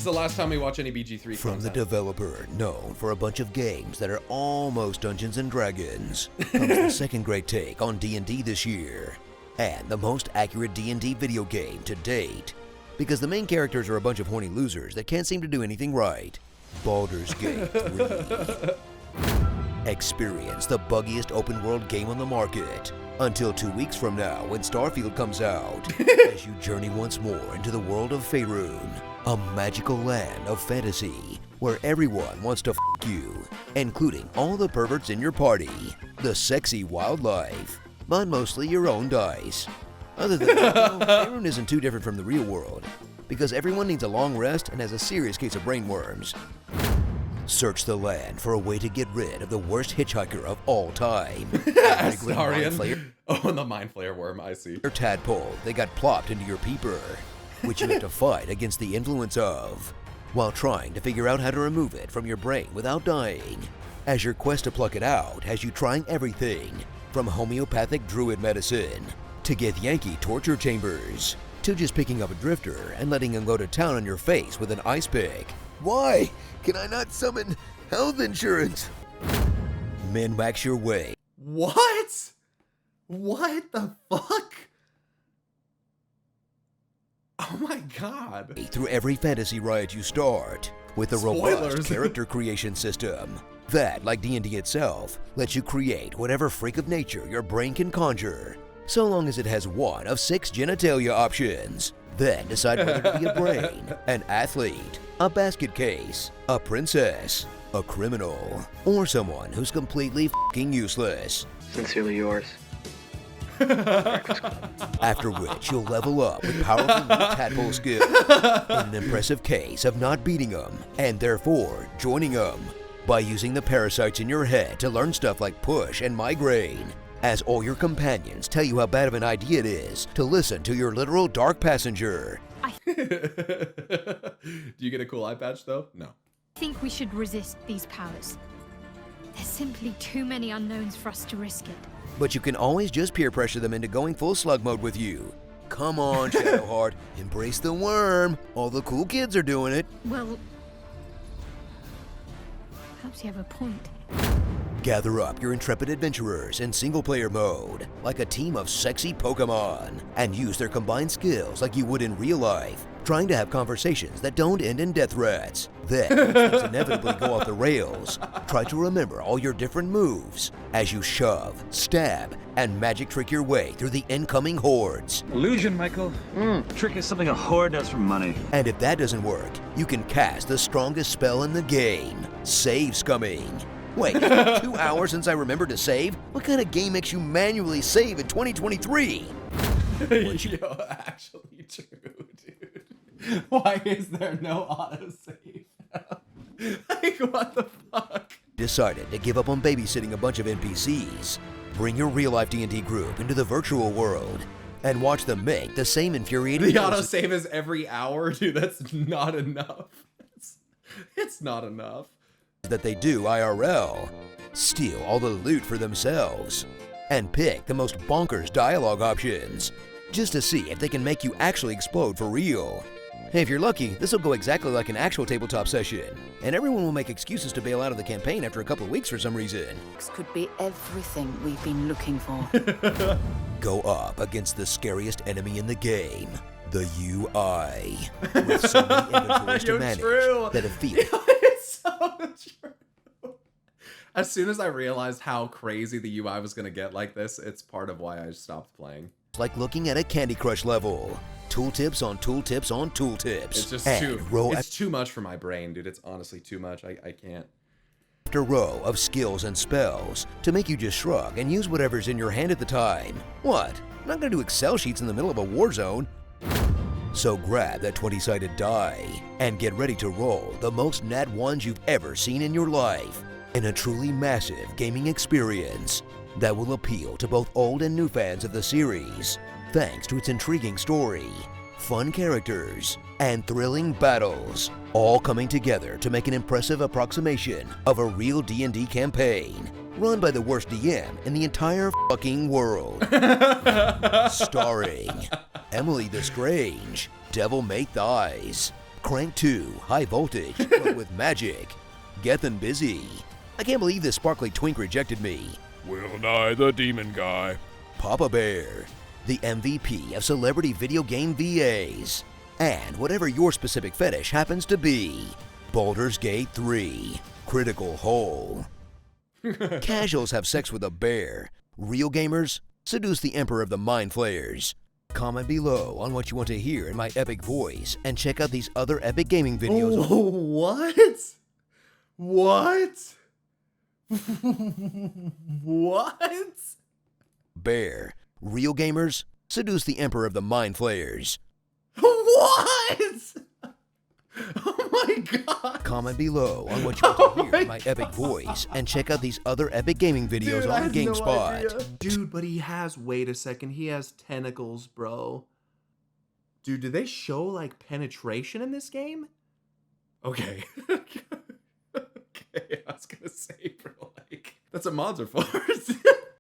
the last time we watch any BG3 From the developer known for a bunch of games that are almost Dungeons and Dragons, comes the second great take on D&D this year, and the most accurate D&D video game to date, because the main characters are a bunch of horny losers that can't seem to do anything right. Baldur's Gate 3. Experience the buggiest open world game on the market until 2 weeks from now when Starfield comes out, as you journey once more into the world of Faerun, a magical land of fantasy where everyone wants to f you, including all the perverts in your party, the sexy wildlife, but mostly your own dice. Other than that, Faerun isn't too different from the real world, because everyone needs a long rest and has a serious case of brainworms. Search the land for a way to get rid of the worst hitchhiker of all time. Astarion. Oh, and the Mind Flayer worm, I see. Your tadpole, they got plopped into your peeper, which you have to fight against the influence of, while trying to figure out how to remove it from your brain without dying, as your quest to pluck it out has you trying everything, from homeopathic druid medicine, to Githyanki torture chambers, to just picking up a drifter and letting him go to town on your face with an ice pick. Why can I not summon health insurance? Min-max your way. What? What the fuck? Oh my god. Through every fantasy ride you start, with a robust character creation system that, like D&D itself, lets you create whatever freak of nature your brain can conjure, so long as it has one of 6 genitalia options. Then decide whether to be a brain, an athlete, a basket case, a princess, a criminal, or someone who's completely f***ing useless. Sincerely yours. After which you'll level up with powerful new tadpole skills in an impressive case of not beating them, and therefore joining them, by using the parasites in your head to learn stuff like push and migraine, as all your companions tell you how bad of an idea it is to listen to your literal dark passenger. Do you get a cool eye patch though? No. I think we should resist these powers. There's simply too many unknowns for us to risk it. But you can always just peer pressure them into going full slug mode with you. Come on, Shadowheart, embrace the worm. All the cool kids are doing it. Well, perhaps you have a point. Gather up your intrepid adventurers in single-player mode, like a team of sexy Pokemon, and use their combined skills like you would in real life, trying to have conversations that don't end in death threats. Then, when things inevitably go off the rails, try to remember all your different moves as you shove, stab, and magic trick your way through the incoming hordes. Illusion, Michael. Trick is something a horde does for money. And if that doesn't work, you can cast the strongest spell in the game, Save Scumming. Wait, 2 hours since I remembered to save? What kind of game makes you manually save in 2023? Yo, actually true, dude. Why is there no autosave? Like, what the fuck? Decided to give up on babysitting a bunch of NPCs. Bring your real-life D&D group into the virtual world and watch them make the same infuriating... The autosave is every hour? Dude, that's not enough. It's not enough. ...that they do IRL, steal all the loot for themselves, and pick the most bonkers dialogue options, just to see if they can make you actually explode for real. Hey, if you're lucky, this will go exactly like an actual tabletop session, and everyone will make excuses to bail out of the campaign after a couple of weeks for some reason. This could be everything we've been looking for. Go up against the scariest enemy in the game, the UI, with so many inventories to manage that a feat... True. As soon as I realized how crazy the UI was gonna get like this, it's part of why I stopped playing. Like looking at a Candy Crush level. Tooltips on tooltips on tooltips. It's just too much for my brain, dude. It's honestly too much. I can't. After row of skills and spells to make you just shrug and use whatever's in your hand at the time. What? I'm not gonna do Excel sheets in the middle of a war zone. So grab that 20-sided die and get ready to roll the most nat ones you've ever seen in your life in a truly massive gaming experience that will appeal to both old and new fans of the series, thanks to its intriguing story, fun characters, and thrilling battles, all coming together to make an impressive approximation of a real D&D campaign run by the worst DM in the entire fucking world. Starring Emily the Strange, Devil May Thighs, Crank 2, High Voltage, but with magic. Gethin' busy. I can't believe this sparkly twink rejected me. Will Nye the Demon Guy. Papa Bear, the MVP of celebrity video game VAs. And whatever your specific fetish happens to be. Baldur's Gate 3, Critical Hole. Casuals have sex with a bear. Real gamers seduce the Emperor of the Mind Flayers. Comment below on what you want to hear in my epic voice and check out these other epic gaming videos. Oh, what? What? What? Bear, real gamers seduce the Emperor of the Mind Flayers. What? Oh my god. Comment below on what you want to hear my in my epic voice and check out these other epic gaming videos Dude, I on had no GameSpot. idea. Dude, but he has, wait a second, he has tentacles, bro. Dude, do they show like penetration in this game? Okay. Okay, I was gonna say, bro, like, that's what mods are for.